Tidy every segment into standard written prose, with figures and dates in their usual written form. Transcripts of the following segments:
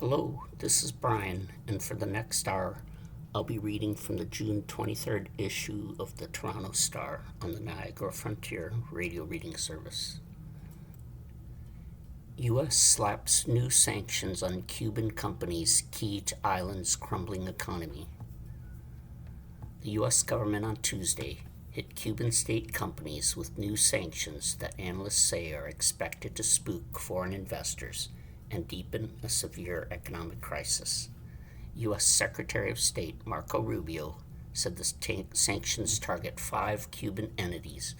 Hello, this is Brian, and for the next hour, I'll be reading from the June 23rd issue of the Toronto Star on the Niagara Frontier radio reading service. U.S. slaps new sanctions on Cuban companies key to island's crumbling economy. The U.S. government on Tuesday hit Cuban state companies with new sanctions that analysts say are expected to spook foreign investors and deepen a severe economic crisis. U.S. Secretary of State Marco Rubio said the sanctions target 5 Cuban entities,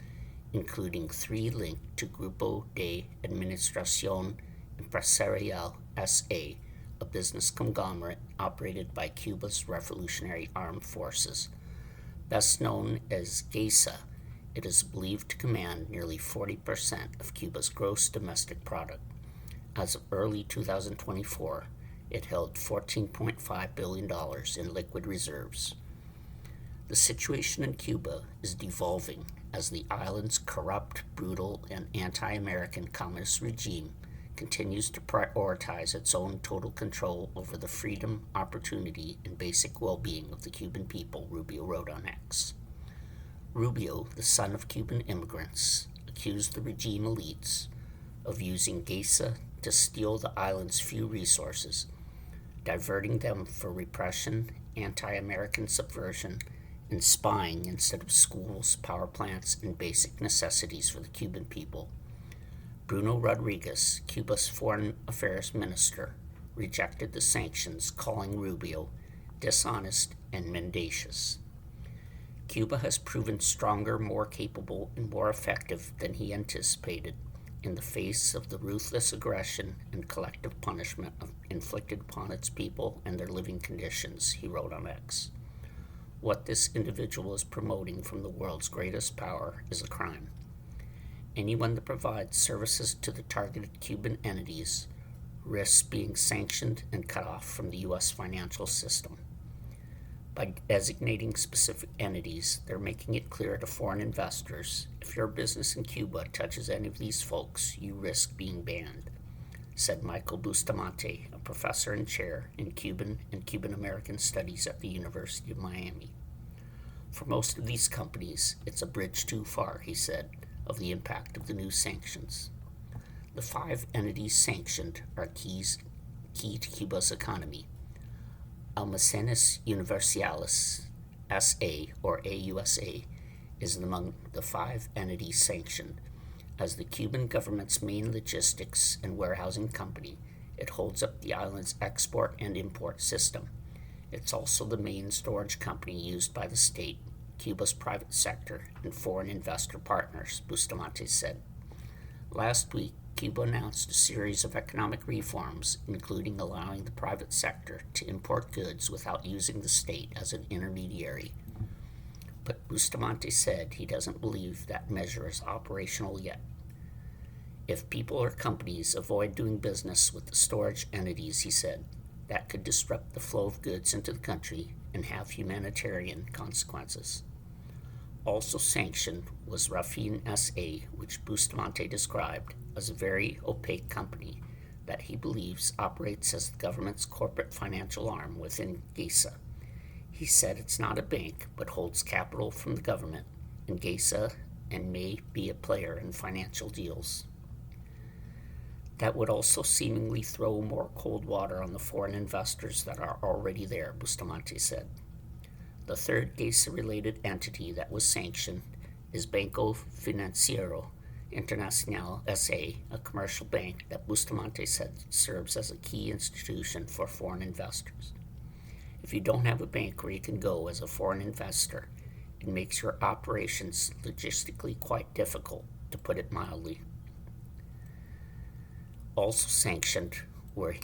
including 3 linked to Grupo de Administración Empresarial S.A., a business conglomerate operated by Cuba's Revolutionary Armed Forces. Best known as GESA, it is believed to command nearly 40% of Cuba's gross domestic product. As of early 2024, it held $14.5 billion in liquid reserves. The situation in Cuba is devolving as the island's corrupt, brutal, and anti-American communist regime continues to prioritize its own total control over the freedom, opportunity, and basic well-being of the Cuban people, Rubio wrote on X. Rubio, the son of Cuban immigrants, accused the regime elites of using GESA to steal the island's few resources, diverting them for repression, anti-American subversion, and spying instead of schools, power plants, and basic necessities for the Cuban people. Bruno Rodriguez, Cuba's foreign affairs minister, rejected the sanctions, calling Rubio dishonest and mendacious. Cuba has proven stronger, more capable, and more effective than he anticipated in the face of the ruthless aggression and collective punishment inflicted upon its people and their living conditions, he wrote on X. What this individual is promoting from the world's greatest power is a crime. Anyone that provides services to the targeted Cuban entities risks being sanctioned and cut off from the U.S. financial system. By designating specific entities, they're making it clear to foreign investors, if your business in Cuba touches any of these folks, you risk being banned, said Michael Bustamante, a professor and chair in Cuban and Cuban-American studies at the University of Miami. For most of these companies, it's a bridge too far, he said, of the impact of the new sanctions. The 5 entities sanctioned are key to Cuba's economy. Almacenes Universales S.A. or AUSA is among the 5 entities sanctioned. As the Cuban government's main logistics and warehousing company, it holds up the island's export and import system. It's also the main storage company used by the state, Cuba's private sector, and foreign investor partners, Bustamante said. Last week, Cuba announced a series of economic reforms, including allowing the private sector to import goods without using the state as an intermediary. But Bustamante said he doesn't believe that measure is operational yet. If people or companies avoid doing business with the storage entities, he said, that could disrupt the flow of goods into the country and have humanitarian consequences. Also sanctioned was Rafin S.A., which Bustamante described as a very opaque company that he believes operates as the government's corporate financial arm within GESA. He said it's not a bank, but holds capital from the government and GESA and may be a player in financial deals. That would also seemingly throw more cold water on the foreign investors that are already there, Bustamante said. The third GESA-related entity that was sanctioned is Banco Financiero Internacional S.A., a commercial bank that Bustamante said serves as a key institution for foreign investors. If you don't have a bank where you can go as a foreign investor, it makes your operations logistically quite difficult, to put it mildly. Also sanctioned were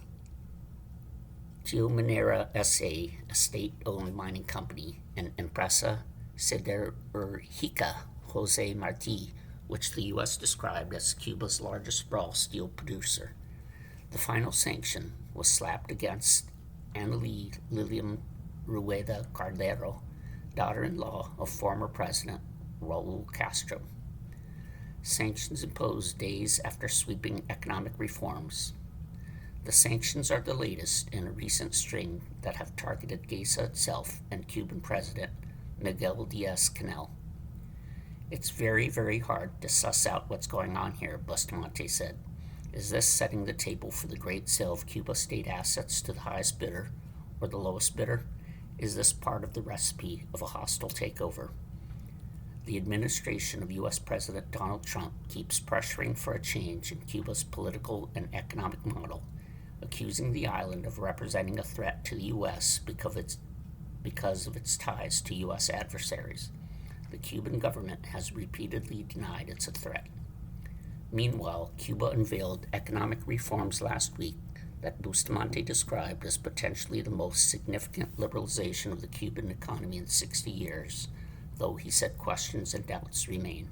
Geominera S.A., a state-owned mining company, and Empresa Siderurgica Jose Marti, which the U.S. described as Cuba's largest raw steel producer. The final sanction was slapped against Anneli Lilian Rueda Cardero, daughter-in-law of former President Raul Castro. Sanctions imposed days after sweeping economic reforms. The sanctions are the latest in a recent string that have targeted Gesa itself and Cuban President Miguel Diaz-Canel. It's very, very hard to suss out what's going on here, Bustamante said. Is this setting the table for the great sale of Cuba state assets to the highest bidder or the lowest bidder? Is this part of the recipe of a hostile takeover? The administration of U.S. President Donald Trump keeps pressuring for a change in Cuba's political and economic model, accusing the island of representing a threat to the U.S. because of its ties to U.S. adversaries. The Cuban government has repeatedly denied it's a threat. Meanwhile, Cuba unveiled economic reforms last week that Bustamante described as potentially the most significant liberalization of the Cuban economy in 60 years, though he said questions and doubts remain.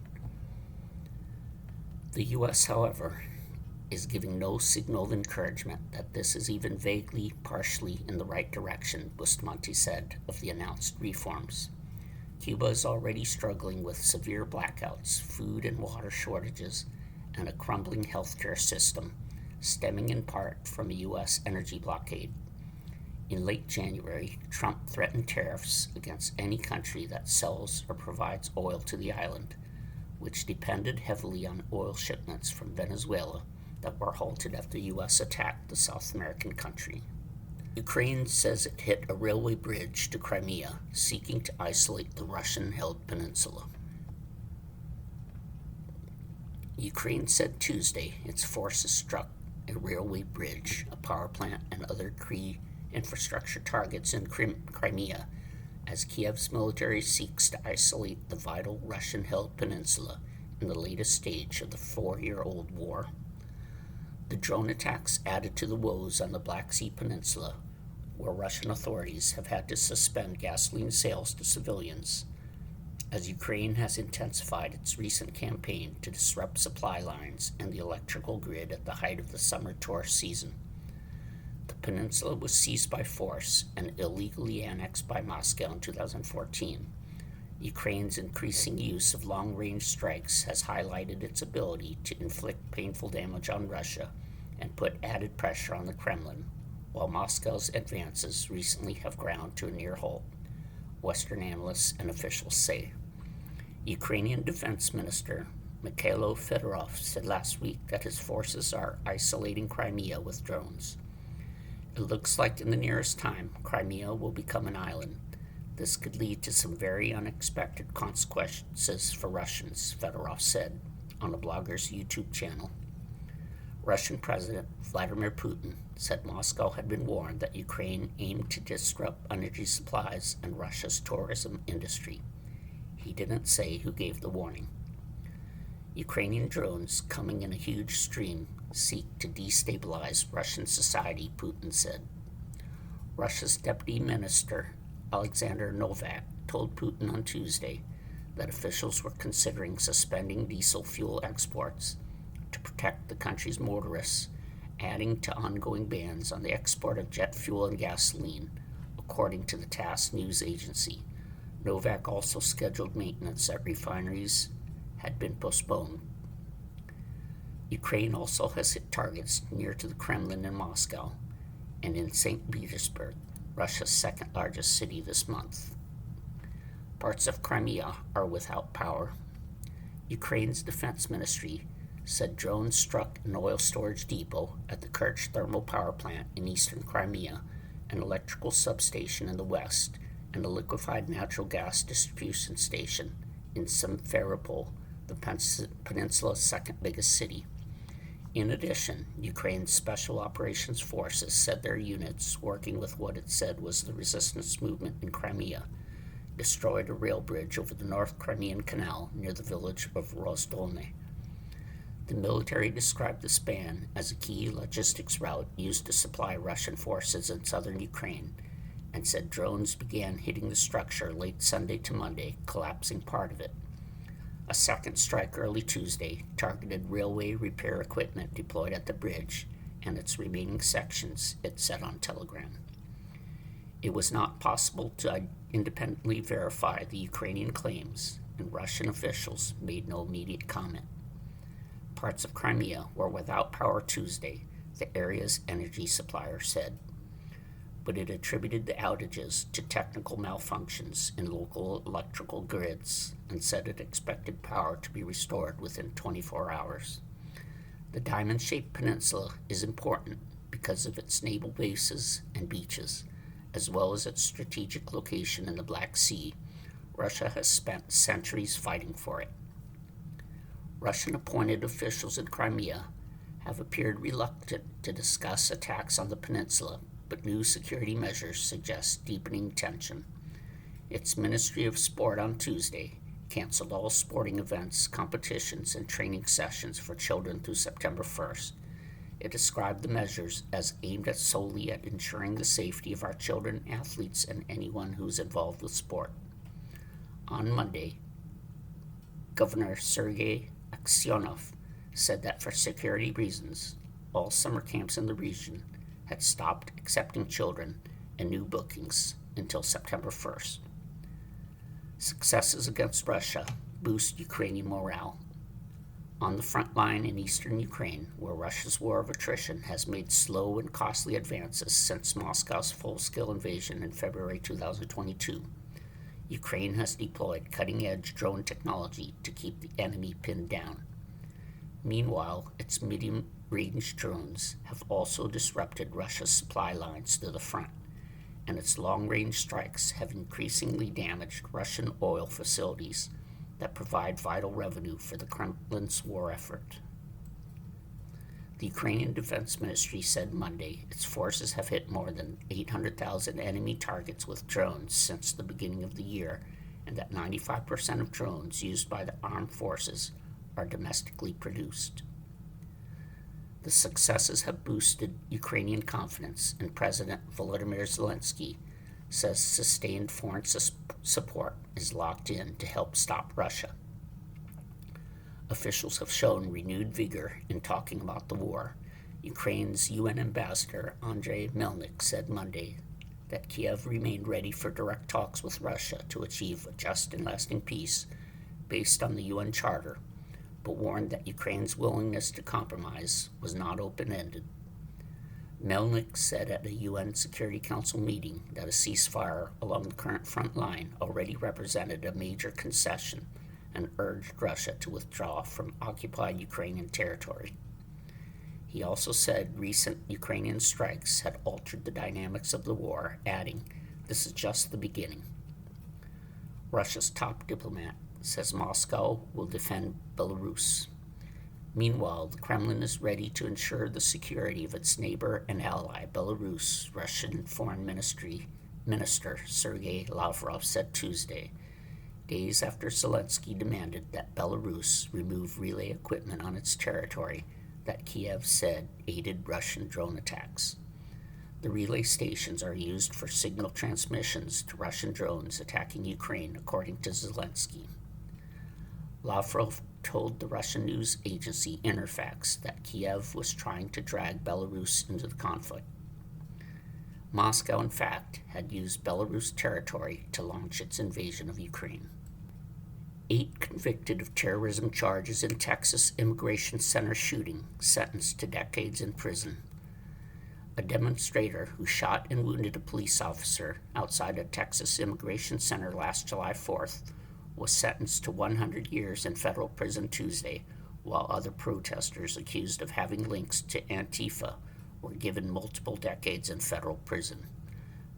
The U.S., however, is giving no signal of encouragement that this is even vaguely, partially in the right direction, Bustamante said of the announced reforms. Cuba is already struggling with severe blackouts, food and water shortages, and a crumbling healthcare system, stemming in part from a U.S. energy blockade. In late January, Trump threatened tariffs against any country that sells or provides oil to the island, which depended heavily on oil shipments from Venezuela that were halted after the U.S. attacked the South American country. Ukraine says it hit a railway bridge to Crimea, seeking to isolate the Russian-held peninsula. Ukraine said Tuesday its forces struck a railway bridge, a power plant, and other key infrastructure targets in Crimea as Kiev's military seeks to isolate the vital Russian-held peninsula in the latest stage of the 4-year-old war. The drone attacks added to the woes on the Black Sea Peninsula, where Russian authorities have had to suspend gasoline sales to civilians as Ukraine has intensified its recent campaign to disrupt supply lines and the electrical grid at the height of the summer tourist season. The peninsula was seized by force and illegally annexed by Moscow in 2014. Ukraine's increasing use of long-range strikes has highlighted its ability to inflict painful damage on Russia and put added pressure on the Kremlin, while Moscow's advances recently have ground to a near halt, Western analysts and officials say. Ukrainian Defense Minister Mikhailo Fedorov said last week that his forces are isolating Crimea with drones. It looks like in the nearest time, Crimea will become an island. This could lead to some very unexpected consequences for Russians, Fedorov said on a blogger's YouTube channel. Russian President Vladimir Putin said Moscow had been warned that Ukraine aimed to disrupt energy supplies and Russia's tourism industry. He didn't say who gave the warning. Ukrainian drones coming in a huge stream seek to destabilize Russian society, Putin said. Russia's Deputy Minister Alexander Novak told Putin on Tuesday that officials were considering suspending diesel fuel exports to protect the country's motorists, adding to ongoing bans on the export of jet fuel and gasoline, according to the TASS news agency. Novak also scheduled maintenance at refineries had been postponed. Ukraine also has hit targets near to the Kremlin in Moscow and in St. Petersburg, Russia's second largest city, this month. Parts of Crimea are without power. Ukraine's defense ministry said drones struck an oil storage depot at the Kerch thermal power plant in eastern Crimea, an electrical substation in the west, and a liquefied natural gas distribution station in Simferopol, the peninsula's second biggest city. In addition, Ukraine's Special Operations Forces said their units, working with what it said was the resistance movement in Crimea, destroyed a rail bridge over the North Crimean Canal near the village of Rozdolny. The military described the span as a key logistics route used to supply Russian forces in southern Ukraine, and said drones began hitting the structure late Sunday to Monday, collapsing part of it. A second strike early Tuesday targeted railway repair equipment deployed at the bridge and its remaining sections, it said on Telegram. It was not possible to independently verify the Ukrainian claims, and Russian officials made no immediate comment. Parts of Crimea were without power Tuesday the area's energy supplier said, but it attributed the outages to technical malfunctions in local electrical grids and said it expected power to be restored within 24 hours. The diamond-shaped peninsula is important because of its naval bases and beaches, as well as its strategic location in the Black Sea. Russia has spent centuries fighting for it. Russian-appointed officials in Crimea have appeared reluctant to discuss attacks on the peninsula, but new security measures suggest deepening tension. Its Ministry of Sport on Tuesday canceled all sporting events, competitions, and training sessions for children through September 1st. It described the measures as aimed solely at ensuring the safety of our children, athletes, and anyone who's involved with sport. On Monday, Governor Sergei Aksyonov said that for security reasons, all summer camps in the region had stopped accepting children and new bookings until September 1st. Successes against Russia boost Ukrainian morale. On the front line in eastern Ukraine, where Russia's war of attrition has made slow and costly advances since Moscow's full-scale invasion in February 2022, Ukraine has deployed cutting-edge drone technology to keep the enemy pinned down. Meanwhile, its medium-range drones have also disrupted Russia's supply lines to the front, and its long-range strikes have increasingly damaged Russian oil facilities that provide vital revenue for the Kremlin's war effort. The Ukrainian Defense Ministry said Monday its forces have hit more than 800,000 enemy targets with drones since the beginning of the year, and that 95% of drones used by the armed forces are domestically produced. The successes have boosted Ukrainian confidence, and President Volodymyr Zelensky says sustained foreign support is locked in to help stop Russia. Officials have shown renewed vigor in talking about the war. Ukraine's UN ambassador Andriy Melnik said Monday that Kiev remained ready for direct talks with Russia to achieve a just and lasting peace based on the UN Charter, but warned that Ukraine's willingness to compromise was not open-ended. Melnik said at a UN Security Council meeting that a ceasefire along the current front line already represented a major concession and urged Russia to withdraw from occupied Ukrainian territory. He also said recent Ukrainian strikes had altered the dynamics of the war, adding, "This is just the beginning." Russia's top diplomat says Moscow will defend Belarus. Meanwhile, the Kremlin is ready to ensure the security of its neighbor and ally, Belarus. Russian Foreign Minister Sergei Lavrov said Tuesday, days after Zelensky demanded that Belarus remove relay equipment on its territory that Kiev said aided Russian drone attacks. The relay stations are used for signal transmissions to Russian drones attacking Ukraine, according to Zelensky. Lavrov told the Russian news agency Interfax that Kiev was trying to drag Belarus into the conflict. Moscow, in fact, had used Belarus territory to launch its invasion of Ukraine. 8 convicted of terrorism charges in Texas Immigration Center shooting, sentenced to decades in prison. A demonstrator who shot and wounded a police officer outside a Texas Immigration Center last July 4th was sentenced to 100 years in federal prison Tuesday, while other protesters accused of having links to Antifa were given multiple decades in federal prison.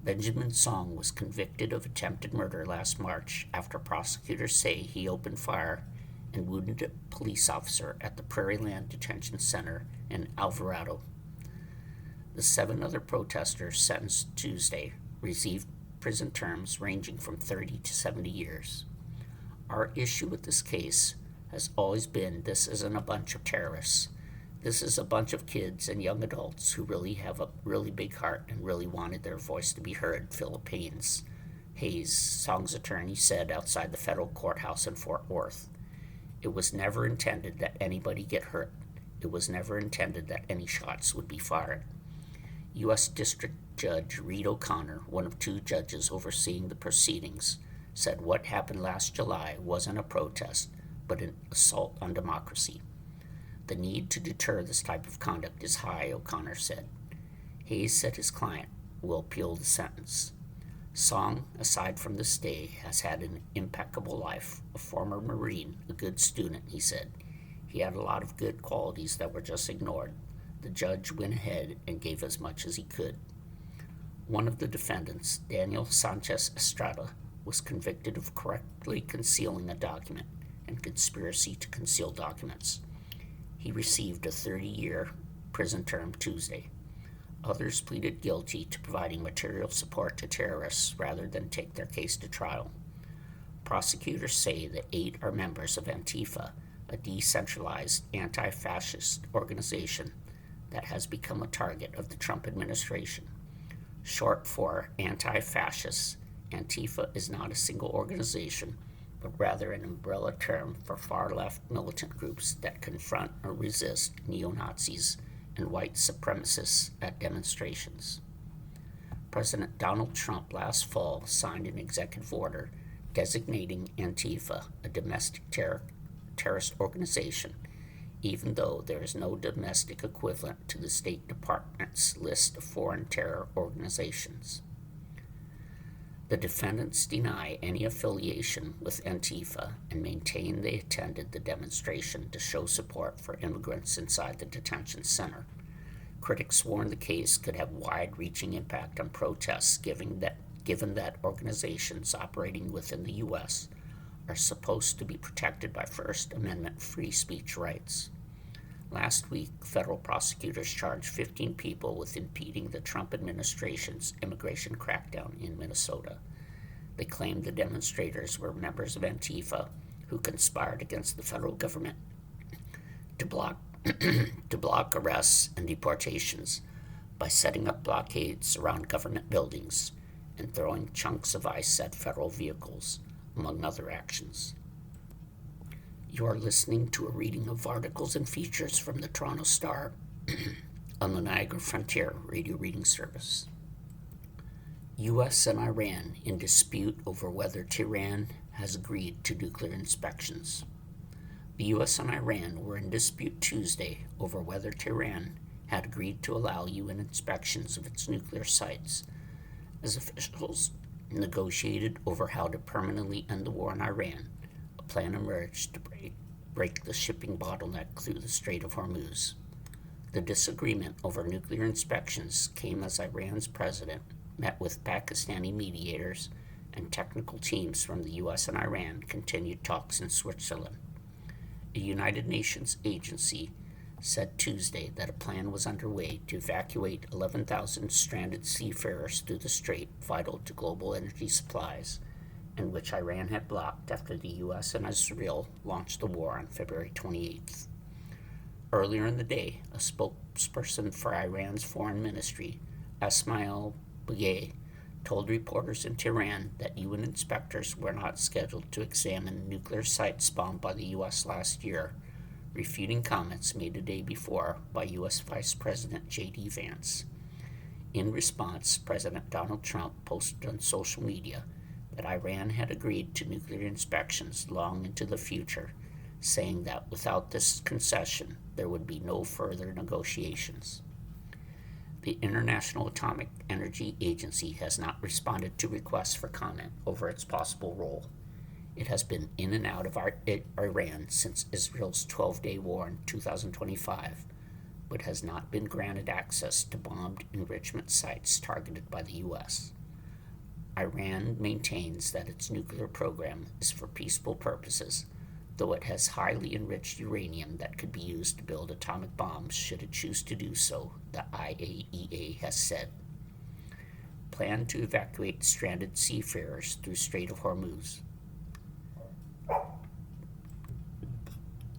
Benjamin Song was convicted of attempted murder last March after prosecutors say he opened fire and wounded a police officer at the Prairieland Detention Center in Alvarado. The 7 other protesters sentenced Tuesday received prison terms ranging from 30 to 70 years. Our issue with this case has always been this isn't a bunch of terrorists. This is a bunch of kids and young adults who really have a really big heart and really wanted their voice to be heard, Philip Hayes, Song's attorney, said outside the federal courthouse in Fort Worth. It was never intended that anybody get hurt. It was never intended that any shots would be fired. U.S. District Judge Reed O'Connor, one of 2 judges overseeing the proceedings, said what happened last July wasn't a protest, but an assault on democracy. The need to deter this type of conduct is high, O'Connor said. Hayes said his client will appeal the sentence. Song, aside from the stay, has had an impeccable life. A former Marine, a good student, he said. He had a lot of good qualities that were just ignored. The judge went ahead and gave as much as he could. One of the defendants, Daniel Sanchez Estrada, was convicted of correctly concealing a document and conspiracy to conceal documents. He received a 30-year prison term Tuesday. Others pleaded guilty to providing material support to terrorists rather than take their case to trial. Prosecutors say the 8 are members of Antifa, a decentralized anti-fascist organization that has become a target of the Trump administration. Short for anti-fascist, Antifa is not a single organization, but rather an umbrella term for far-left militant groups that confront or resist neo-Nazis and white supremacists at demonstrations. President Donald Trump last fall signed an executive order designating Antifa a domestic terrorist organization, even though there is no domestic equivalent to the State Department's list of foreign terror organizations. The defendants deny any affiliation with Antifa and maintain they attended the demonstration to show support for immigrants inside the detention center. Critics warn the case could have wide-reaching impact on protests, given that organizations operating within the U.S. are supposed to be protected by First Amendment free speech rights. Last week, federal prosecutors charged 15 people with impeding the Trump administration's immigration crackdown in Minnesota. They claimed the demonstrators were members of Antifa who conspired against the federal government to block arrests and deportations by setting up blockades around government buildings and throwing chunks of ice at federal vehicles, among other actions. You are listening to a reading of articles and features from the Toronto Star on the Niagara Frontier Radio Reading Service. U.S. and Iran in dispute over whether Tehran has agreed to nuclear inspections. The U.S. and Iran were in dispute Tuesday over whether Tehran had agreed to allow UN inspections of its nuclear sites, as officials negotiated over how to permanently end the war in Iran. A plan emerged to break the shipping bottleneck through the Strait of Hormuz. The disagreement over nuclear inspections came as Iran's president met with Pakistani mediators and technical teams from the U.S. and Iran continued talks in Switzerland. A United Nations agency said Tuesday that a plan was underway to evacuate 11,000 stranded seafarers through the strait vital to global energy supplies, and which Iran had blocked after the U.S. and Israel launched the war on February 28th. Earlier in the day, a spokesperson for Iran's foreign ministry, Ismail Baghei, told reporters in Tehran that UN inspectors were not scheduled to examine nuclear sites bombed by the U.S. last year, refuting comments made a day before by U.S. Vice President J.D. Vance. In response, President Donald Trump posted on social media that Iran had agreed to nuclear inspections long into the future, saying that without this concession, there would be no further negotiations. The International Atomic Energy Agency has not responded to requests for comment over its possible role. It has been in and out of Iran since Israel's 12-day war in 2025, but has not been granted access to bombed enrichment sites targeted by the U.S. Iran maintains that its nuclear program is for peaceful purposes, though it has highly enriched uranium that could be used to build atomic bombs should it choose to do so, the IAEA has said. Plan to evacuate stranded seafarers through Strait of Hormuz.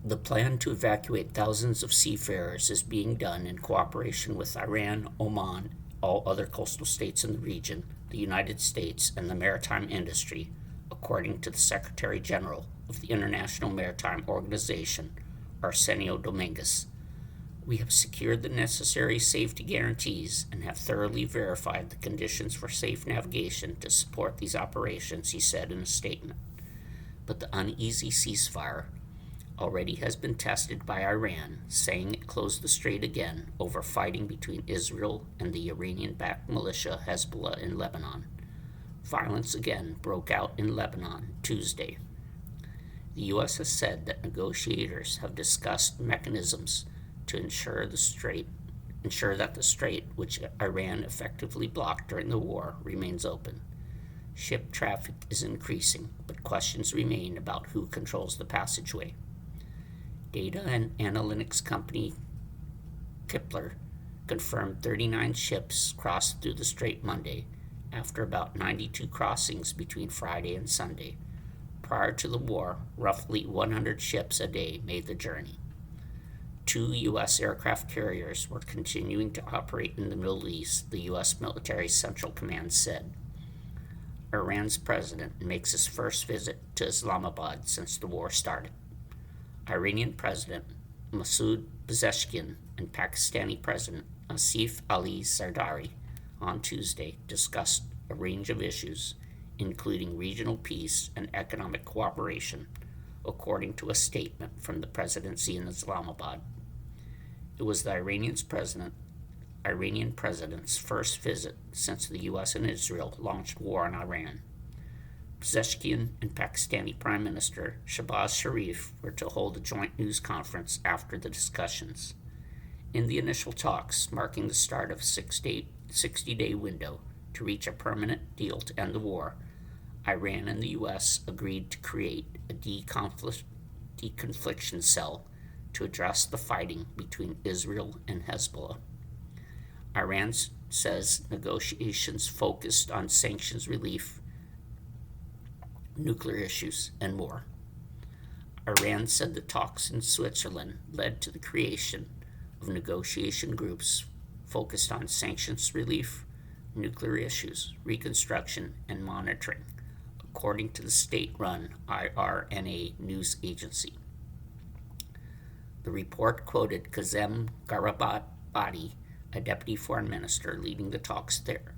The plan to evacuate thousands of seafarers is being done in cooperation with Iran, Oman, all other coastal states in the region, the United States, and the maritime industry, according to the Secretary General of the International Maritime Organization, Arsenio Dominguez. We have secured the necessary safety guarantees and have thoroughly verified the conditions for safe navigation to support these operations, he said in a statement. But the uneasy ceasefire already has been tested by Iran, saying it closed the strait again over fighting between Israel and the Iranian-backed militia Hezbollah in Lebanon. Violence again broke out in Lebanon Tuesday. The U.S. has said that negotiators have discussed mechanisms to ensure that the strait, which Iran effectively blocked during the war, remains open. Ship traffic is increasing, but questions remain about who controls the passageway. Data and analytics company Kpler confirmed 39 ships crossed through the strait Monday, after about 92 crossings between Friday and Sunday. Prior to the war, roughly 100 ships a day made the journey. 2 U.S. aircraft carriers were continuing to operate in the Middle East, the U.S. military central command said. Iran's president makes his first visit to Islamabad since the war started. Iranian President Masoud Pezeshkian and Pakistani President Asif Ali Zardari on Tuesday discussed a range of issues, including regional peace and economic cooperation, according to a statement from the presidency in Islamabad. It was the Iranian president's first visit since the U.S. and Israel launched war on Iran. Pezeshkian and Pakistani Prime Minister Shehbaz Sharif were to hold a joint news conference after the discussions. In the initial talks, marking the start of a 60-day window to reach a permanent deal to end the war, Iran and the U.S. agreed to create a deconfliction cell to address the fighting between Israel and Hezbollah. Iran says negotiations focused on sanctions relief, nuclear issues, and more. Iran said the talks in Switzerland led to the creation of negotiation groups focused on sanctions relief, nuclear issues, reconstruction, and monitoring, according to the state-run IRNA news agency. The report quoted Kazem Garibabadi, a deputy foreign minister leading the talks there,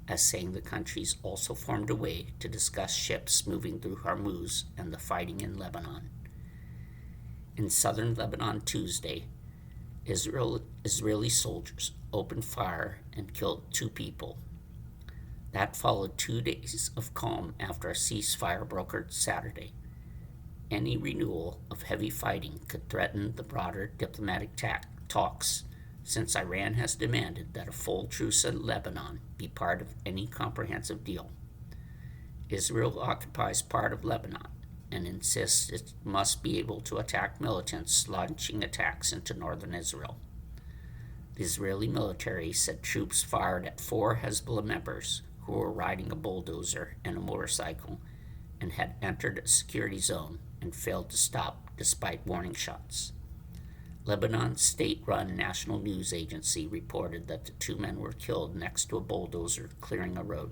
as saying the countries also formed a way to discuss ships moving through Hormuz and the fighting in Lebanon. In southern Lebanon Tuesday, Israeli soldiers opened fire and killed 2 people. That followed 2 days of calm after a ceasefire brokered Saturday. Any renewal of heavy fighting could threaten the broader diplomatic talks, since Iran has demanded that a full truce in Lebanon be part of any comprehensive deal. Israel occupies part of Lebanon and insists it must be able to attack militants launching attacks into northern Israel. The Israeli military said troops fired at 4 Hezbollah members who were riding a bulldozer and a motorcycle and had entered a security zone and failed to stop despite warning shots. Lebanon's state-run national news agency reported that the 2 men were killed next to a bulldozer clearing a road.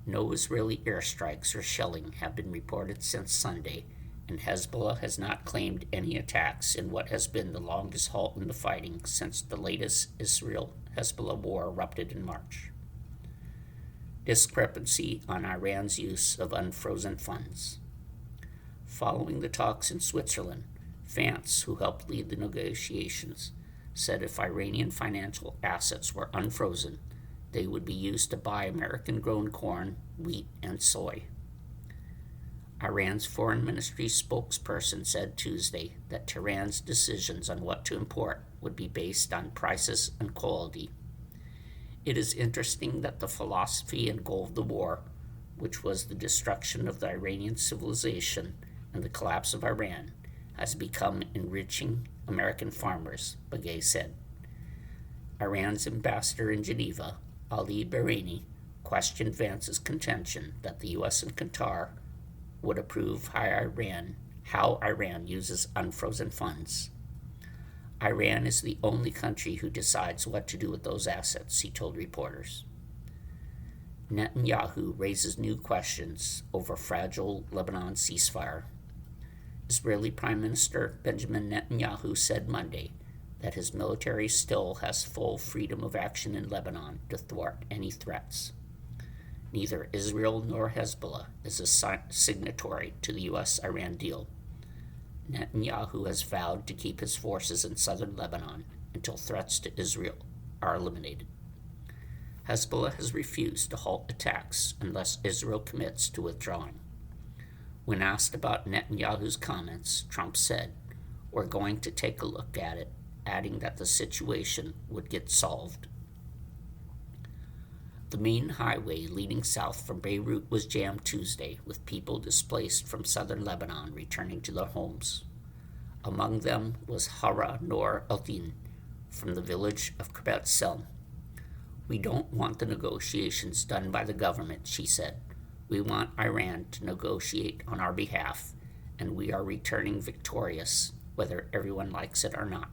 No Israeli airstrikes or shelling have been reported since Sunday, and Hezbollah has not claimed any attacks in what has been the longest halt in the fighting since the latest Israel-Hezbollah war erupted in March. Discrepancy on Iran's use of unfrozen funds. Following the talks in Switzerland, Vance, who helped lead the negotiations, said if Iranian financial assets were unfrozen, they would be used to buy American-grown corn, wheat, and soy. Iran's foreign ministry spokesperson said Tuesday that Tehran's decisions on what to import would be based on prices and quality. It is interesting that the philosophy and goal of the war, which was the destruction of the Iranian civilization and the collapse of Iran, has become enriching American farmers, Begay said. Iran's ambassador in Geneva, Ali Bahraini, questioned Vance's contention that the U.S. and Qatar would approve how Iran uses unfrozen funds. Iran is the only country who decides what to do with those assets, he told reporters. Netanyahu raises new questions over fragile Lebanon ceasefire. Israeli Prime Minister Benjamin Netanyahu said Monday that his military still has full freedom of action in Lebanon to thwart any threats. Neither Israel nor Hezbollah is a signatory to the U.S.-Iran deal. Netanyahu has vowed to keep his forces in southern Lebanon until threats to Israel are eliminated. Hezbollah has refused to halt attacks unless Israel commits to withdrawing. When asked about Netanyahu's comments, Trump said, "We're going to take a look at it," adding that the situation would get solved. The main highway leading south from Beirut was jammed Tuesday, with people displaced from southern Lebanon returning to their homes. Among them was Hara Noor Eldin from the village of Kibbutz Selm. "We don't want the negotiations done by the government," she said. "We want Iran to negotiate on our behalf, and we are returning victorious, whether everyone likes it or not."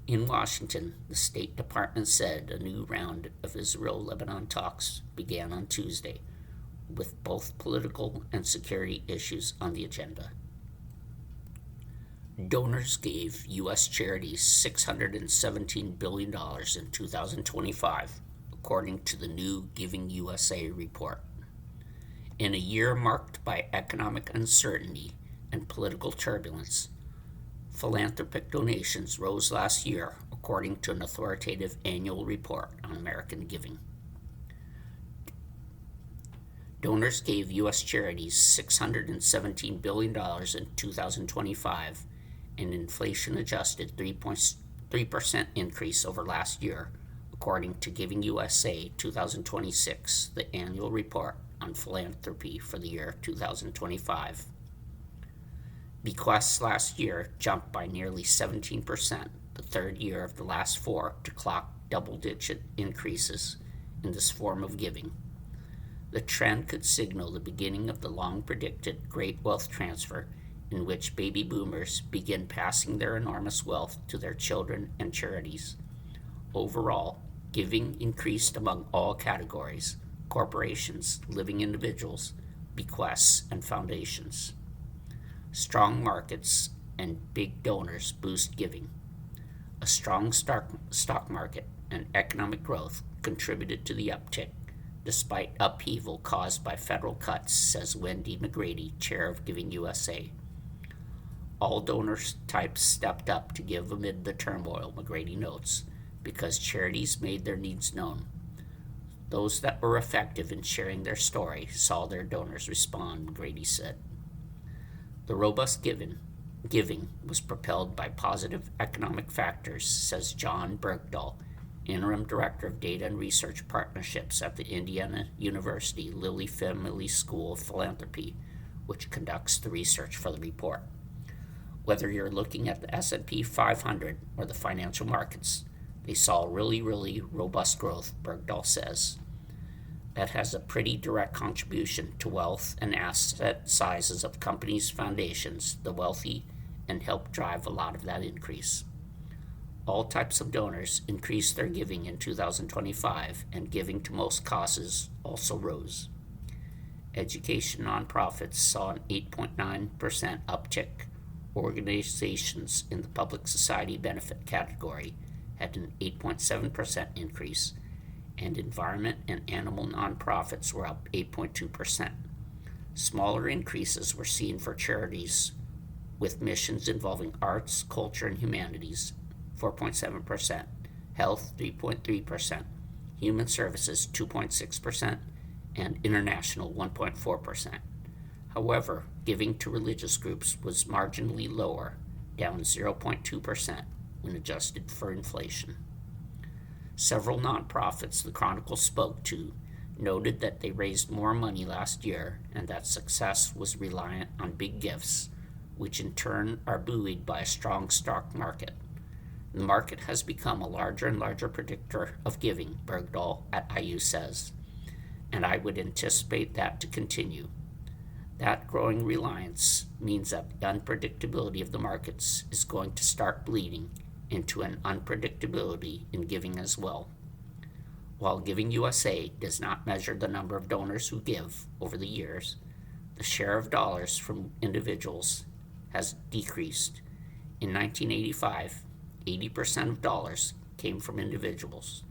In Washington, the State Department said a new round of Israel-Lebanon talks began on Tuesday, with both political and security issues on the agenda. Donors gave U.S. charities $617 billion in 2025, according to the new Giving USA report. In a year marked by economic uncertainty and political turbulence, philanthropic donations rose last year, according to an authoritative annual report on American giving. Donors gave U.S. charities $617 billion in 2025, an inflation-adjusted 3% increase over last year, according to Giving USA 2026, the annual report on philanthropy for the year 2025. Bequests last year jumped by nearly 17%, the third year of the last four to clock double-digit increases in this form of giving. The trend could signal the beginning of the long-predicted great wealth transfer, in which baby boomers begin passing their enormous wealth to their children and charities. Overall, giving increased among all categories: corporations, living individuals, bequests, and foundations. Strong markets and big donors boost giving. A strong stock market and economic growth contributed to the uptick, despite upheaval caused by federal cuts, says Wendy McGrady, chair of Giving USA. All donor types stepped up to give amid the turmoil, McGrady notes, because charities made their needs known. Those that were effective in sharing their story saw their donors respond, McGrady said. The robust giving was propelled by positive economic factors, says John Bergdahl, Interim Director of Data and Research Partnerships at the Indiana University Lilly Family School of Philanthropy, which conducts the research for the report. Whether you're looking at the S&P 500 or the financial markets, they saw really robust growth, Bergdahl says. That has a pretty direct contribution to wealth and asset sizes of companies, foundations, the wealthy, and helped drive a lot of that increase. All types of donors increased their giving in 2025, and giving to most causes also rose. Education nonprofits saw an 8.9% uptick. Organizations in the public society benefit category had an 8.7% increase, and environment and animal nonprofits were up 8.2%. Smaller increases were seen for charities with missions involving arts, culture, and humanities, 4.7%, health, 3.3%, human services, 2.6%, and international, 1.4%. However, giving to religious groups was marginally lower, down 0.2% when adjusted for inflation. Several nonprofits the Chronicle spoke to noted that they raised more money last year and that success was reliant on big gifts, which in turn are buoyed by a strong stock market. The market has become a larger and larger predictor of giving, Bergdahl at IU says, and I would anticipate that to continue. That growing reliance means that the unpredictability of the markets is going to start bleeding into an unpredictability in giving as well. While Giving USA does not measure the number of donors who give over the years, the share of dollars from individuals has decreased. In 1985, 80% of dollars came from individuals.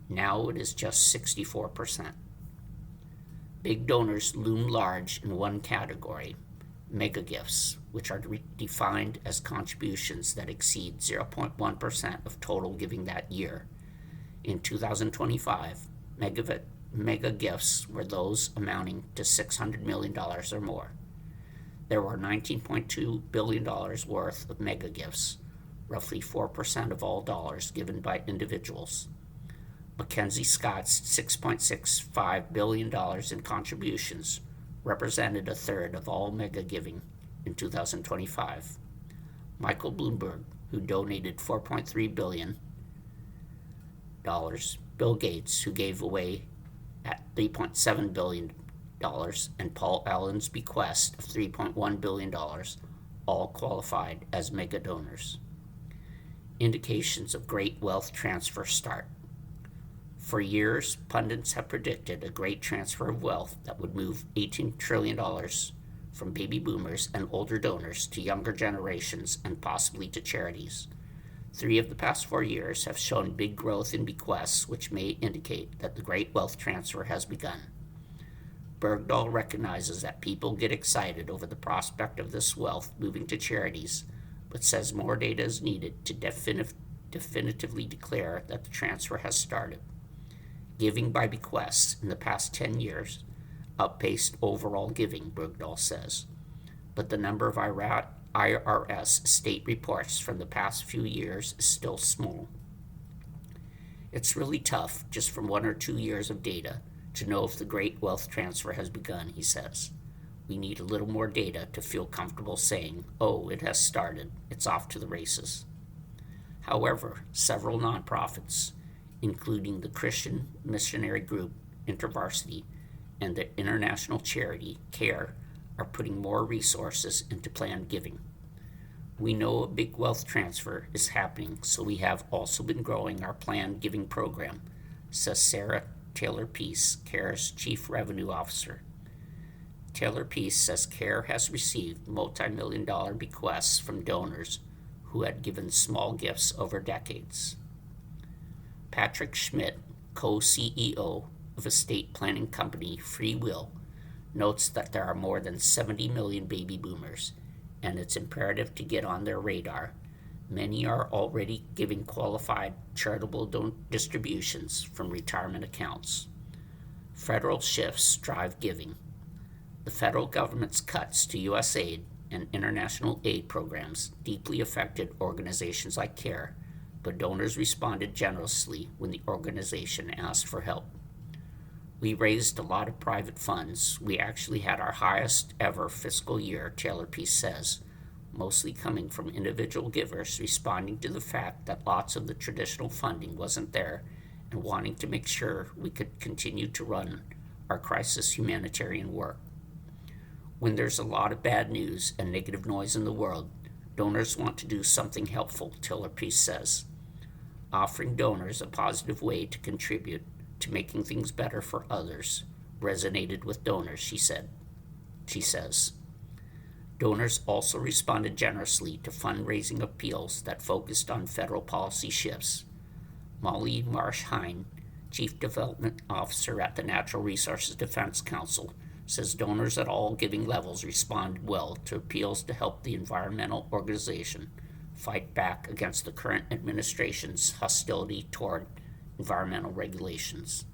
Now it is just 64%. Big donors loom large in one category. mega gifts, which are defined as contributions that exceed 0.1% of total giving that year. In 2025, mega gifts were those amounting to $600 million or more. There were $19.2 billion worth of mega gifts, roughly 4% of all dollars given by individuals. Mackenzie Scott's $6.65 billion in contributions represented a third of all mega giving in 2025. Michael Bloomberg, who donated $4.3 billion, Bill Gates, who gave away at $3.7 billion, and Paul Allen's bequest of $3.1 billion all qualified as mega donors. Indications of great wealth transfer start. For years, pundits have predicted a great transfer of wealth that would move $18 trillion from baby boomers and older donors to younger generations and possibly to charities. 3 of the past 4 years have shown big growth in bequests, which may indicate that the great wealth transfer has begun. Bergdahl recognizes that people get excited over the prospect of this wealth moving to charities, but says more data is needed to definitively declare that the transfer has started. Giving by bequests in the past 10 years outpaced overall giving, Bergdahl says, but the number of IRS state reports from the past few years is still small. It's really tough, just from 1 or 2 years of data, to know if the great wealth transfer has begun, he says. We need a little more data to feel comfortable saying, oh, it has started, it's off to the races. However, several nonprofits, including the Christian missionary group InterVarsity and the international charity CARE, are putting more resources into planned giving. We know a big wealth transfer is happening, so we have also been growing our planned giving program, says Sarah Taylor Peace, CARE's Chief Revenue Officer. Taylor Peace says CARE has received multi-million-dollar bequests from donors who had given small gifts over decades. Patrick Schmidt, co-CEO of estate planning company FreeWill, notes that there are more than 70 million baby boomers, and it's imperative to get on their radar. Many are already giving qualified charitable distributions from retirement accounts. Federal shifts drive giving. The federal government's cuts to U.S. aid and international aid programs deeply affected organizations like CARE, but donors responded generously when the organization asked for help. We raised a lot of private funds. We actually had our highest ever fiscal year, Taylor Peace says, mostly coming from individual givers responding to the fact that lots of the traditional funding wasn't there and wanting to make sure we could continue to run our crisis humanitarian work. When there's a lot of bad news and negative noise in the world, donors want to do something helpful, Taylor Peace says. Offering donors a positive way to contribute to making things better for others resonated with donors, she says. Donors also responded generously to fundraising appeals that focused on federal policy shifts. Molly Marsh-Hine, Chief Development Officer at the Natural Resources Defense Council, says donors at all giving levels responded well to appeals to help the environmental organization fight back against the current administration's hostility toward environmental regulations.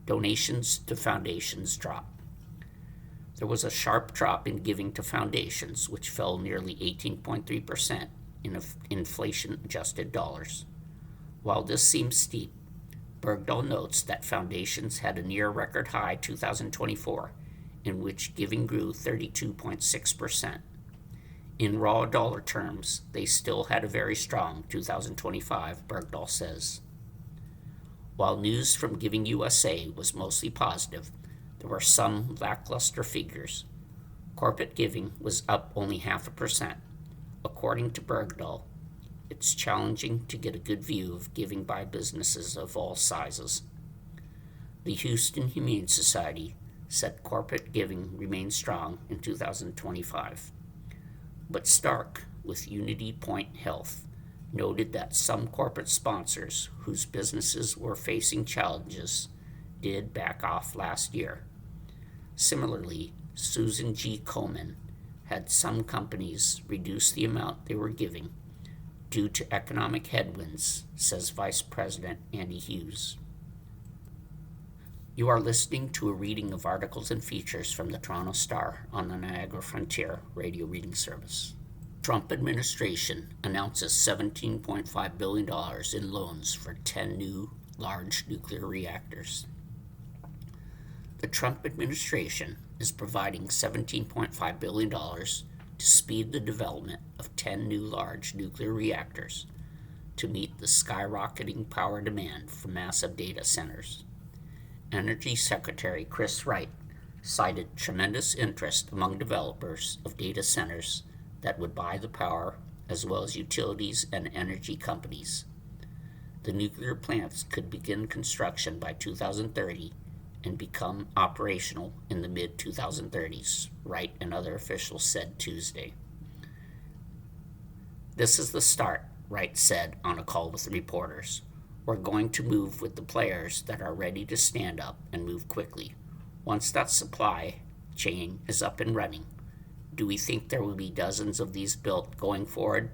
Donations to foundations dropped. There was a sharp drop in giving to foundations, which fell nearly 18.3% in inflation-adjusted dollars. While this seems steep, Bergdahl notes that foundations had a near-record high 2024, in which giving grew 32.6%. In raw dollar terms, they still had a very strong 2025, Bergdahl says. While news from Giving USA was mostly positive, there were some lackluster figures. Corporate giving was up only 0.5%. According to Bergdahl, it's challenging to get a good view of giving by businesses of all sizes. The Houston Humane Society said corporate giving remained strong in 2025. But Stark, with Unity Point Health, noted that some corporate sponsors whose businesses were facing challenges did back off last year. Similarly, Susan G. Komen, had some companies reduce the amount they were giving due to economic headwinds, says Vice President Andy Hughes. You are listening to a reading of articles and features from the Toronto Star on the Niagara Frontier radio reading service. Trump administration announces $17.5 billion in loans for 10 new large nuclear reactors. The Trump administration is providing $17.5 billion to speed the development of 10 new large nuclear reactors to meet the skyrocketing power demand for massive data centers. Energy Secretary Chris Wright cited tremendous interest among developers of data centers that would buy the power, as well as utilities and energy companies. The nuclear plants could begin construction by 2030 and become operational in the mid-2030s, Wright and other officials said Tuesday. This is the start, Wright said on a call with reporters. We're going to move with the players that are ready to stand up and move quickly. Once that supply chain is up and running, do we think there will be dozens of these built going forward?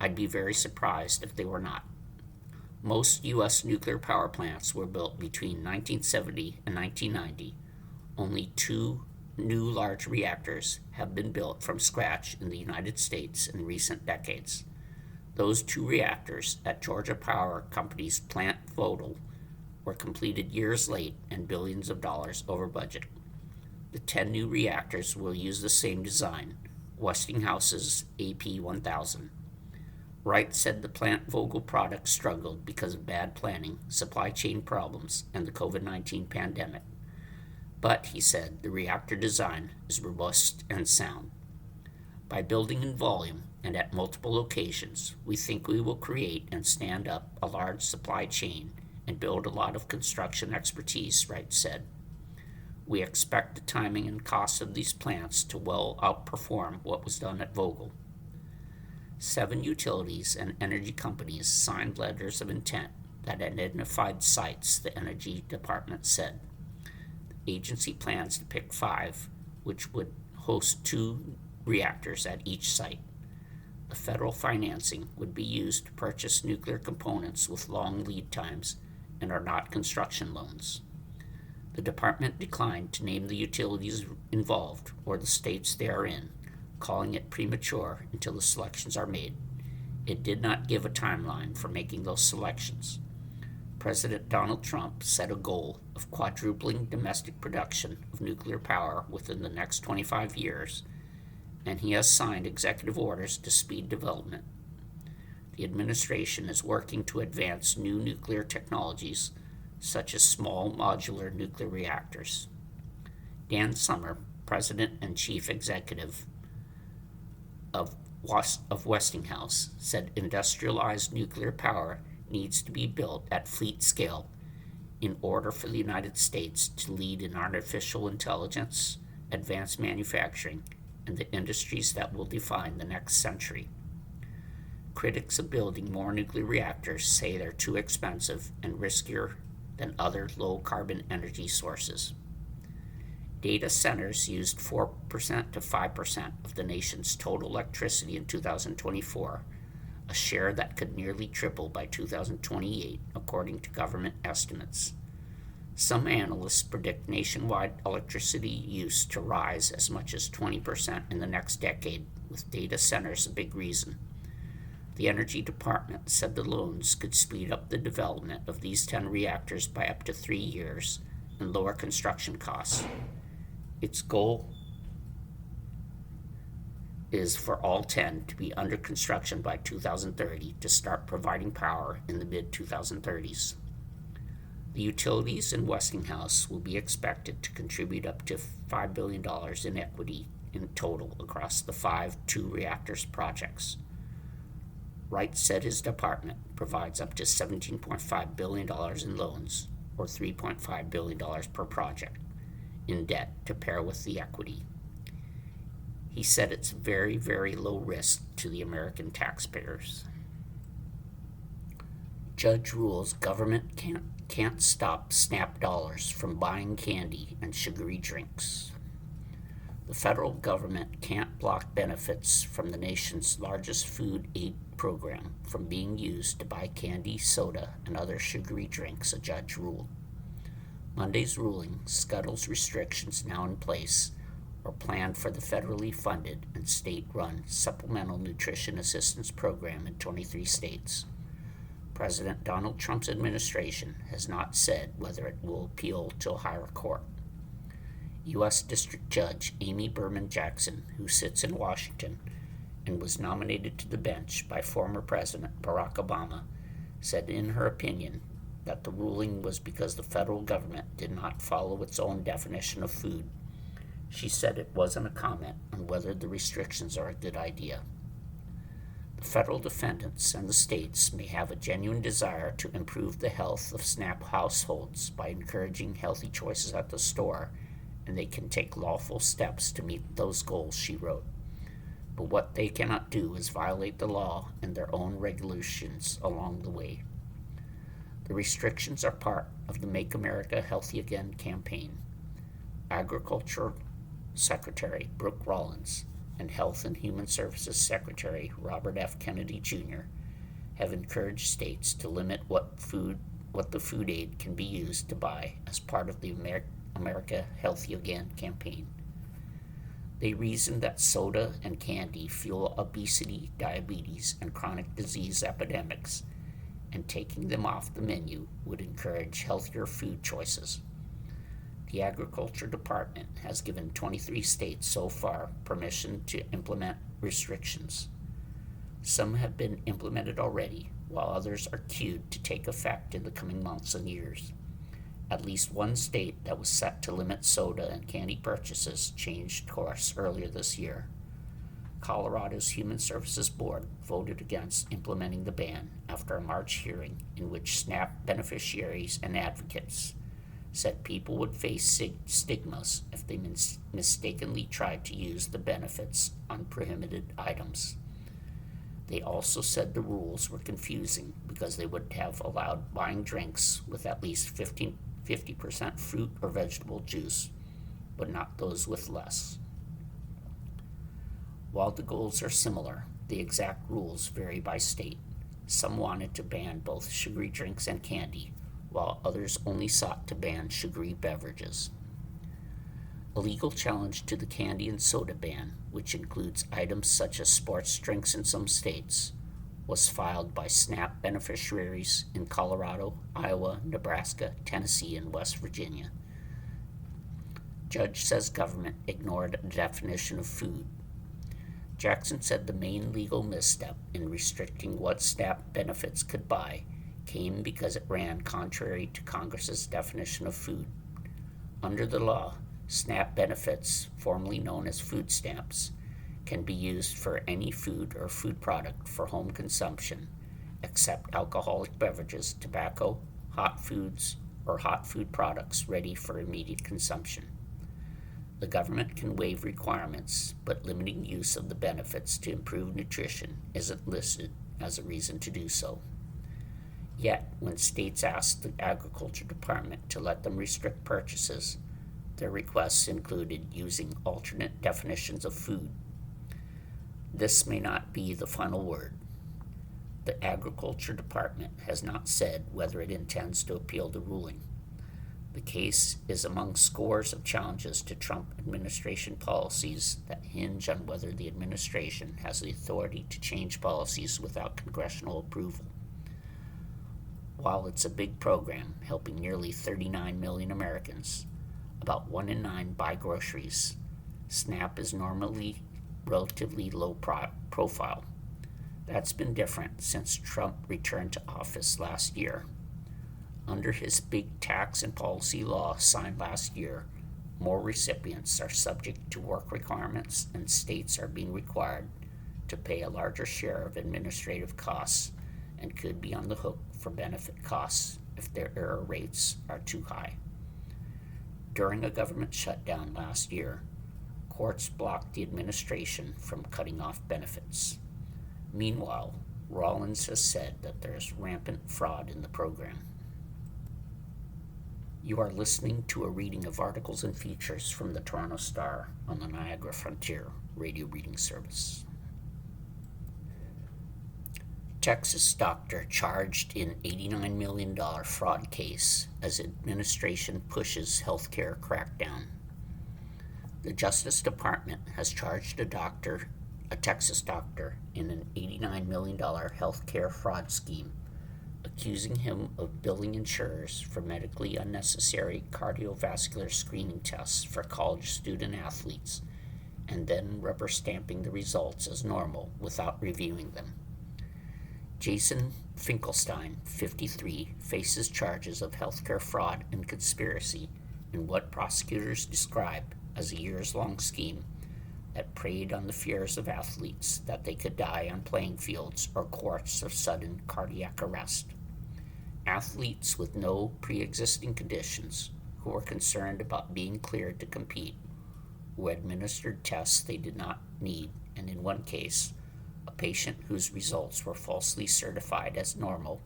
I'd be very surprised if they were not. Most U.S. nuclear power plants were built between 1970 and 1990. Only 2 new large reactors have been built from scratch in the United States in recent decades. Those 2 reactors at Georgia Power Company's Plant Vogtle were completed years late and billions of dollars over budget. The 10 new reactors will use the same design, Westinghouse's AP1000. Wright said the Plant Vogtle product struggled because of bad planning, supply chain problems, and the COVID-19 pandemic. But, he said, the reactor design is robust and sound. By building in volume and at multiple locations, we think we will create and stand up a large supply chain and build a lot of construction expertise, Wright said. We expect the timing and cost of these plants to well outperform what was done at Vogtle. 7 utilities and energy companies signed letters of intent that identified sites, the Energy Department said. The agency plans to pick 5, which would host 2 reactors at each site. The federal financing would be used to purchase nuclear components with long lead times and are not construction loans. The department declined to name the utilities involved or the states they are in, calling it premature until the selections are made. It did not give a timeline for making those selections. President Donald Trump set a goal of quadrupling domestic production of nuclear power within the next 25 years, and he has signed executive orders to speed development. The administration is working to advance new nuclear technologies, such as small modular nuclear reactors. Dan Summer, President and Chief Executive of Westinghouse, said industrialized nuclear power needs to be built at fleet scale in order for the United States to lead in artificial intelligence, advanced manufacturing, and the industries that will define the next century. Critics of building more nuclear reactors say they're too expensive and riskier than other low-carbon energy sources. Data centers used 4% to 5% of the nation's total electricity in 2024, a share that could nearly triple by 2028, according to government estimates. Some analysts predict nationwide electricity use to rise as much as 20% in the next decade, with data centers a big reason. The Energy Department said the loans could speed up the development of these 10 reactors by up to 3 years and lower construction costs. Its goal is for all 10 to be under construction by 2030 to start providing power in the mid-2030s. The utilities in Westinghouse will be expected to contribute up to $5 billion in equity in total across the 5 2-reactors projects. Wright said his department provides up to $17.5 billion in loans, or $3.5 billion per project, in debt to pair with the equity. He said it's very, very low risk to the American taxpayers. Judge rules government can't stop SNAP dollars from buying candy and sugary drinks. The federal government can't block benefits from the nation's largest food aid program from being used to buy candy, soda, and other sugary drinks, a judge ruled. Monday's ruling scuttles restrictions now in place or planned for the federally funded and state-run Supplemental Nutrition Assistance Program in 23 states. President Donald Trump's administration has not said whether it will appeal to a higher court. U.S. District Judge Amy Berman Jackson, who sits in Washington and was nominated to the bench by former President Barack Obama, said in her opinion that the ruling was because the federal government did not follow its own definition of food. She said it wasn't a comment on whether the restrictions are a good idea. The federal defendants and the states may have a genuine desire to improve the health of SNAP households by encouraging healthy choices at the store, and they can take lawful steps to meet those goals, she wrote. But what they cannot do is violate the law and their own regulations along the way. The restrictions are part of the Make America Healthy Again campaign. Agriculture Secretary Brooke Rollins and Health and Human Services Secretary Robert F. Kennedy Jr. have encouraged states to limit what the food aid can be used to buy as part of the America Healthy Again campaign. They reason that soda and candy fuel obesity, diabetes, and chronic disease epidemics, and taking them off the menu would encourage healthier food choices. The Agriculture Department has given 23 states so far permission to implement restrictions. Some have been implemented already, while others are queued to take effect in the coming months and years. At least one state that was set to limit soda and candy purchases changed course earlier this year. Colorado's Human Services Board voted against implementing the ban after a March hearing in which SNAP beneficiaries and advocates said people would face stigmas if they mistakenly tried to use the benefits on prohibited items. They also said the rules were confusing because they would have allowed buying drinks with at least 50% fruit or vegetable juice, but not those with less. While the goals are similar, the exact rules vary by state. Some wanted to ban both sugary drinks and candy, while others only sought to ban sugary beverages. A legal challenge to the candy and soda ban, which includes items such as sports drinks in some states, was filed by SNAP beneficiaries in Colorado, Iowa, Nebraska, Tennessee, and West Virginia. Judge says government ignored a definition of food. Jackson said the main legal misstep in restricting what SNAP benefits could buy came because it ran contrary to Congress's definition of food. Under the law, SNAP benefits, formerly known as food stamps, can be used for any food or food product for home consumption, except alcoholic beverages, tobacco, hot foods, or hot food products ready for immediate consumption. The government can waive requirements, but limiting use of the benefits to improve nutrition isn't listed as a reason to do so. Yet, when states asked the Agriculture Department to let them restrict purchases, their requests included using alternate definitions of food. This may not be the final word. The Agriculture Department has not said whether it intends to appeal the ruling. The case is among scores of challenges to Trump administration policies that hinge on whether the administration has the authority to change policies without congressional approval. While it's a big program helping nearly 39 million Americans, about 1 in 9 buy groceries, SNAP is normally relatively low profile. That's been different since Trump returned to office last year. Under his big tax and policy law signed last year, more recipients are subject to work requirements and states are being required to pay a larger share of administrative costs and could be on the hook for benefit costs if their error rates are too high. During a government shutdown last year, courts blocked the administration from cutting off benefits. Meanwhile, Rollins has said that there is rampant fraud in the program. You are listening to a reading of articles and features from the Toronto Star on the Niagara Frontier radio reading service. Texas doctor charged in $89 million fraud case as administration pushes healthcare crackdown. The Justice Department has charged a Texas doctor, in an $89 million healthcare fraud scheme, accusing him of billing insurers for medically unnecessary cardiovascular screening tests for college student athletes and then rubber stamping the results as normal without reviewing them. Jason Finkelstein, 53, faces charges of healthcare fraud and conspiracy in what prosecutors describe as a years-long scheme that preyed on the fears of athletes that they could die on playing fields or courts of sudden cardiac arrest. Athletes with no pre-existing conditions who were concerned about being cleared to compete, who administered tests they did not need, and in one case, a patient whose results were falsely certified as normal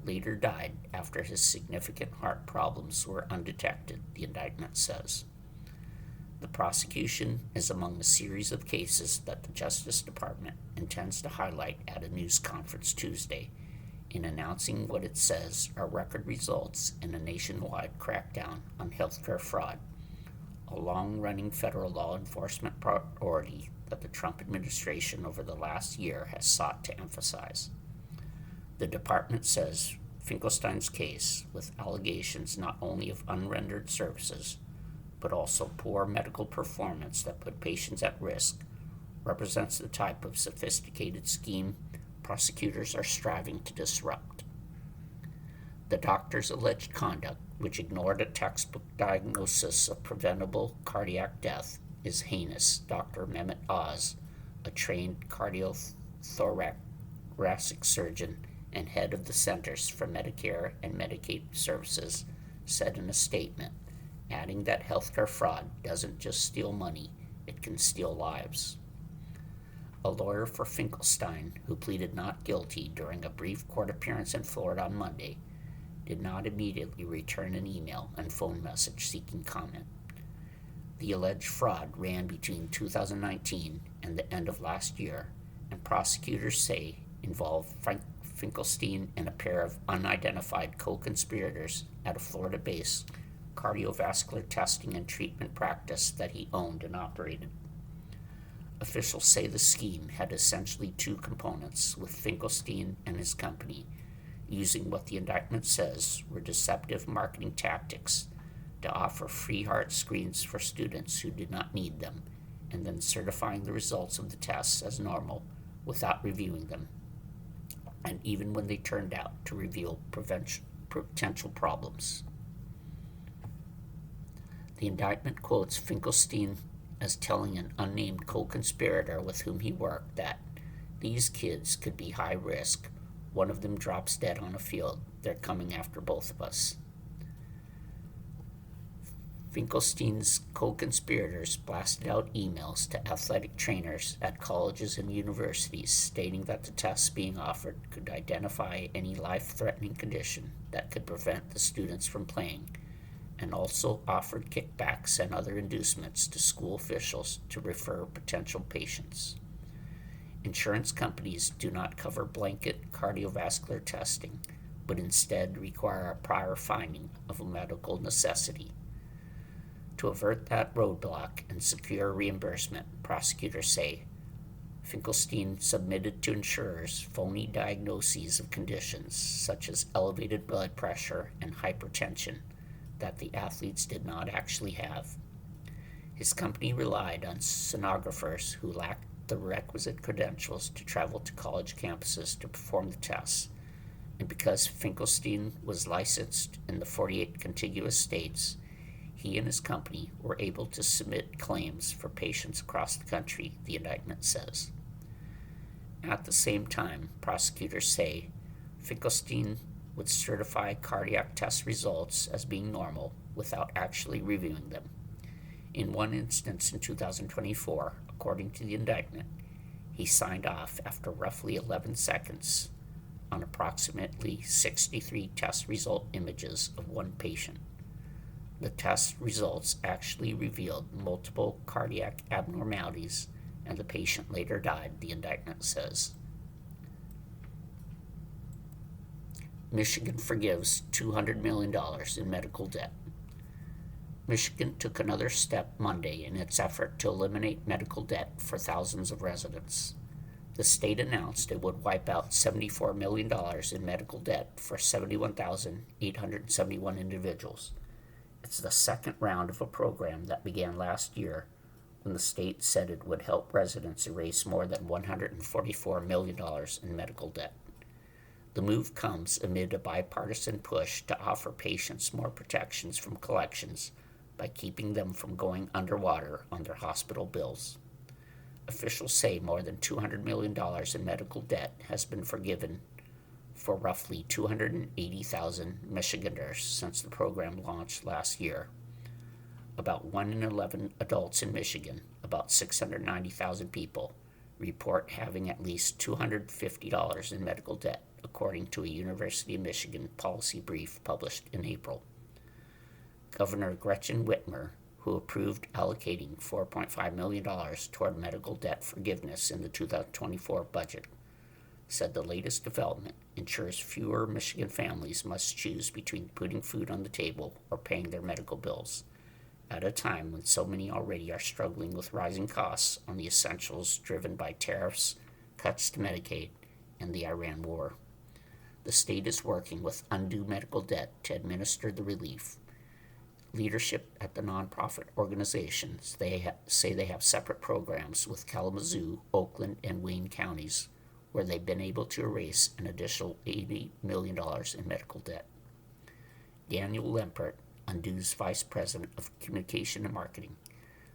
later died after his significant heart problems were undetected, the indictment says. The prosecution is among a series of cases that the Justice Department intends to highlight at a news conference Tuesday in announcing what it says are record results in a nationwide crackdown on healthcare fraud, a long-running federal law enforcement priority that the Trump administration over the last year has sought to emphasize. The department says Finkelstein's case, with allegations not only of unrendered services, but also poor medical performance that put patients at risk, represents the type of sophisticated scheme prosecutors are striving to disrupt. The doctor's alleged conduct, which ignored a textbook diagnosis of preventable cardiac death, is heinous, Dr. Mehmet Oz, a trained cardiothoracic surgeon and head of the Centers for Medicare and Medicaid Services, said in a statement, adding that healthcare fraud doesn't just steal money, it can steal lives. A lawyer for Finkelstein, who pleaded not guilty during a brief court appearance in Florida on Monday, did not immediately return an email and phone message seeking comment. The alleged fraud ran between 2019 and the end of last year, and prosecutors say involved Finkelstein and a pair of unidentified co-conspirators at a Florida-based cardiovascular testing and treatment practice that he owned and operated. Officials say the scheme had essentially two components, with Finkelstein and his company using what the indictment says were deceptive marketing tactics to offer free heart screens for students who did not need them, and then certifying the results of the tests as normal without reviewing them, and even when they turned out to reveal potential problems. The indictment quotes Finkelstein as telling an unnamed co-conspirator with whom he worked that these kids could be high risk. One of them drops dead on a field. They're coming after both of us. Finkelstein's co-conspirators blasted out emails to athletic trainers at colleges and universities stating that the tests being offered could identify any life-threatening condition that could prevent the students from playing, and also offered kickbacks and other inducements to school officials to refer potential patients. Insurance companies do not cover blanket cardiovascular testing, but instead require a prior finding of a medical necessity. To avert that roadblock and secure reimbursement, prosecutors say Finkelstein submitted to insurers phony diagnoses of conditions such as elevated blood pressure and hypertension that the athletes did not actually have. His company relied on sonographers who lacked the requisite credentials to travel to college campuses to perform the tests, and because Finkelstein was licensed in the 48 contiguous states, he and his company were able to submit claims for patients across the country, the indictment says. At the same time, prosecutors say Finkelstein would certify cardiac test results as being normal without actually reviewing them. In one instance in 2024, according to the indictment, he signed off after roughly 11 seconds on approximately 63 test result images of one patient. The test results actually revealed multiple cardiac abnormalities, and the patient later died, the indictment says. Michigan forgives $200 million in medical debt. Michigan took another step Monday in its effort to eliminate medical debt for thousands of residents. The state announced it would wipe out $74 million in medical debt for 71,871 individuals. It's the second round of a program that began last year when the state said it would help residents erase more than $144 million in medical debt. The move comes amid a bipartisan push to offer patients more protections from collections by keeping them from going underwater on their hospital bills. Officials say more than $200 million in medical debt has been forgiven for roughly 280,000 Michiganders since the program launched last year. About 1 in 11 adults in Michigan, about 690,000 people, report having at least $250 in medical debt, according to a University of Michigan policy brief published in April. Governor Gretchen Whitmer, who approved allocating $4.5 million toward medical debt forgiveness in the 2024 budget, said the latest development ensures fewer Michigan families must choose between putting food on the table or paying their medical bills, at a time when so many already are struggling with rising costs on the essentials driven by tariffs, cuts to Medicaid, and the Iran war. The state is working with undue medical debt to administer the relief. Leadership at the nonprofit organizations say they have separate programs with Kalamazoo, Oakland, and Wayne counties where they've been able to erase an additional $80 million in medical debt. Daniel Lempert, Undue's Vice President of Communication and Marketing,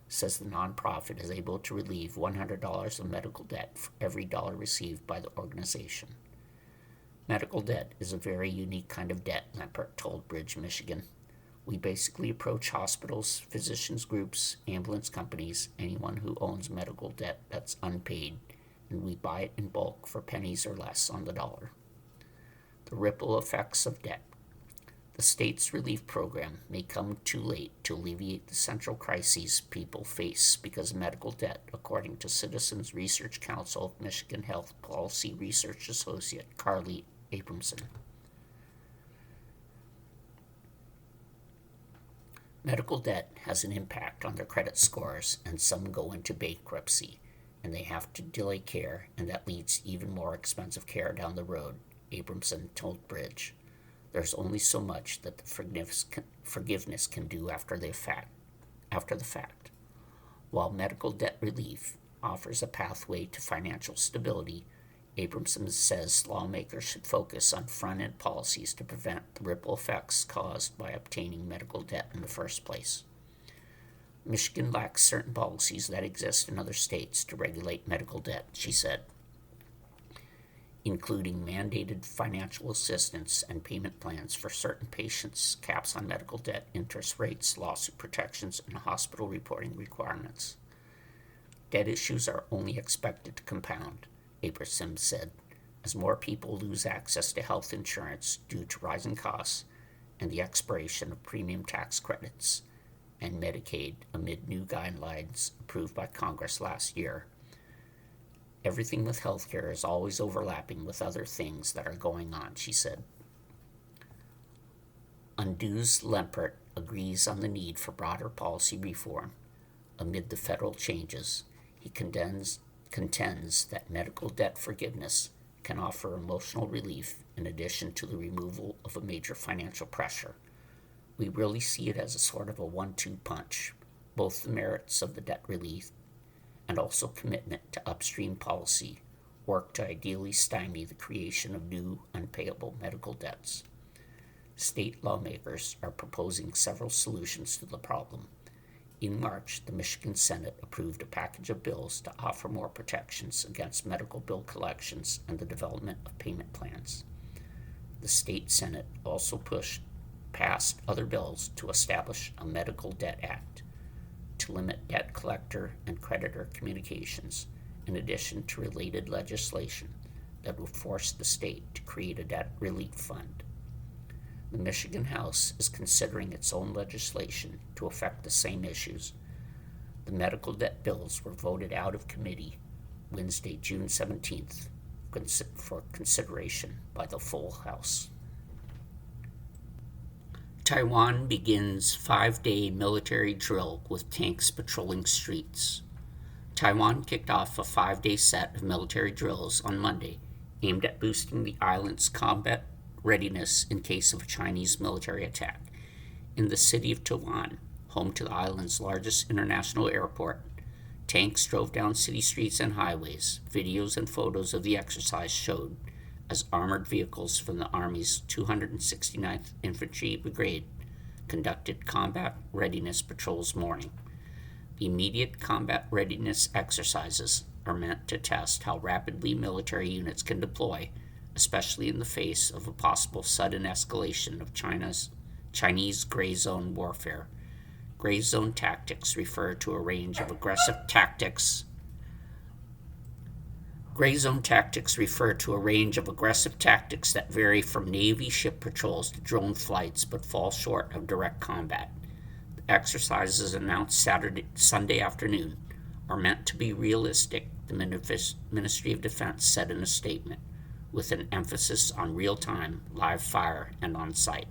says the nonprofit is able to relieve $100 of medical debt for every dollar received by the organization. Medical debt is a very unique kind of debt, Lempert told Bridge, Michigan. We basically approach hospitals, physicians groups, ambulance companies, anyone who owns medical debt that's unpaid, and we buy it in bulk for pennies or less on the dollar. The ripple effects of debt. The state's relief program may come too late to alleviate the central crises people face because of medical debt, according to Citizens Research Council of Michigan Health Policy Research Associate Carly Abramson. Medical debt has an impact on their credit scores, and some go into bankruptcy, and they have to delay care, and that leads to even more expensive care down the road, Abramson told Bridge. There's only so much that the forgiveness can do after the fact. While medical debt relief offers a pathway to financial stability, Abramson says lawmakers should focus on front-end policies to prevent the ripple effects caused by obtaining medical debt in the first place. Michigan lacks certain policies that exist in other states to regulate medical debt, she said, including mandated financial assistance and payment plans for certain patients, caps on medical debt, interest rates, lawsuit protections, and hospital reporting requirements. Debt issues are only expected to compound, Abramson said, as more people lose access to health insurance due to rising costs and the expiration of premium tax credits and Medicaid amid new guidelines approved by Congress last year. Everything with healthcare is always overlapping with other things that are going on, she said. Undue's Lempert agrees on the need for broader policy reform amid the federal changes. He contends that medical debt forgiveness can offer emotional relief in addition to the removal of a major financial pressure. We really see it as a sort of a 1-2 punch, both the merits of the debt relief and also commitment to upstream policy, work to ideally stymie the creation of new unpayable medical debts. State lawmakers are proposing several solutions to the problem. In March, the Michigan Senate approved a package of bills to offer more protections against medical bill collections and the development of payment plans. The state Senate also passed other bills to establish a Medical Debt Act to limit debt collector and creditor communications, in addition to related legislation that would force the state to create a debt relief fund. The Michigan House is considering its own legislation to affect the same issues. The medical debt bills were voted out of committee Wednesday, June 17th, for consideration by the full House. Taiwan begins 5-day military drill with tanks patrolling streets. Taiwan kicked off a 5-day set of military drills on Monday, aimed at boosting the island's combat readiness in case of a Chinese military attack. In the city of Taiwan, home to the island's largest international airport, tanks drove down city streets and highways. Videos and photos of the exercise showed as armored vehicles from the Army's 269th Infantry Brigade conducted combat readiness patrols morning. The immediate combat readiness exercises are meant to test how rapidly military units can deploy, especially in the face of a possible sudden escalation of Chinese gray zone warfare. Gray zone tactics refer to a range of aggressive tactics that vary from Navy ship patrols to drone flights but fall short of direct combat. The exercises announced Sunday afternoon are meant to be realistic, the Ministry of Defense said in a statement, with an emphasis on real-time, live fire, and on-site.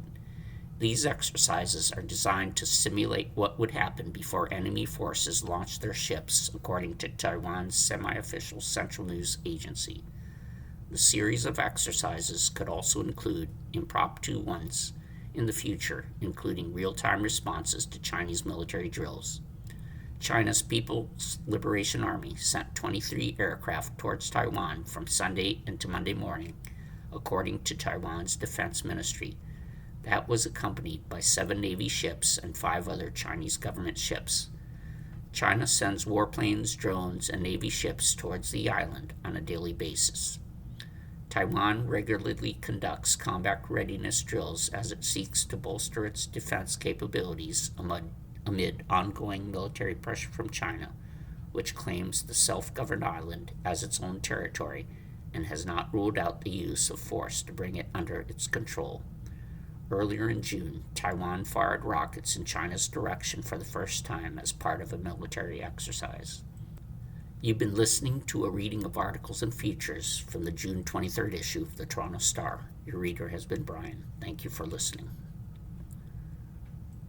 These exercises are designed to simulate what would happen before enemy forces launch their ships, according to Taiwan's semi-official Central News Agency. The series of exercises could also include impromptu ones in the future, including real-time responses to Chinese military drills. China's People's Liberation Army sent 23 aircraft towards Taiwan from Sunday into Monday morning, according to Taiwan's defense ministry. That was accompanied by 7 Navy ships and 5 other Chinese government ships. China sends warplanes, drones, and Navy ships towards the island on a daily basis. Taiwan regularly conducts combat readiness drills as it seeks to bolster its defense capabilities amid ongoing military pressure from China, which claims the self-governed island as its own territory and has not ruled out the use of force to bring it under its control. Earlier in June, Taiwan fired rockets in China's direction for the first time as part of a military exercise. You've been listening to a reading of articles and features from the June 23rd issue of the Toronto Star. Your reader has been Brian. Thank you for listening.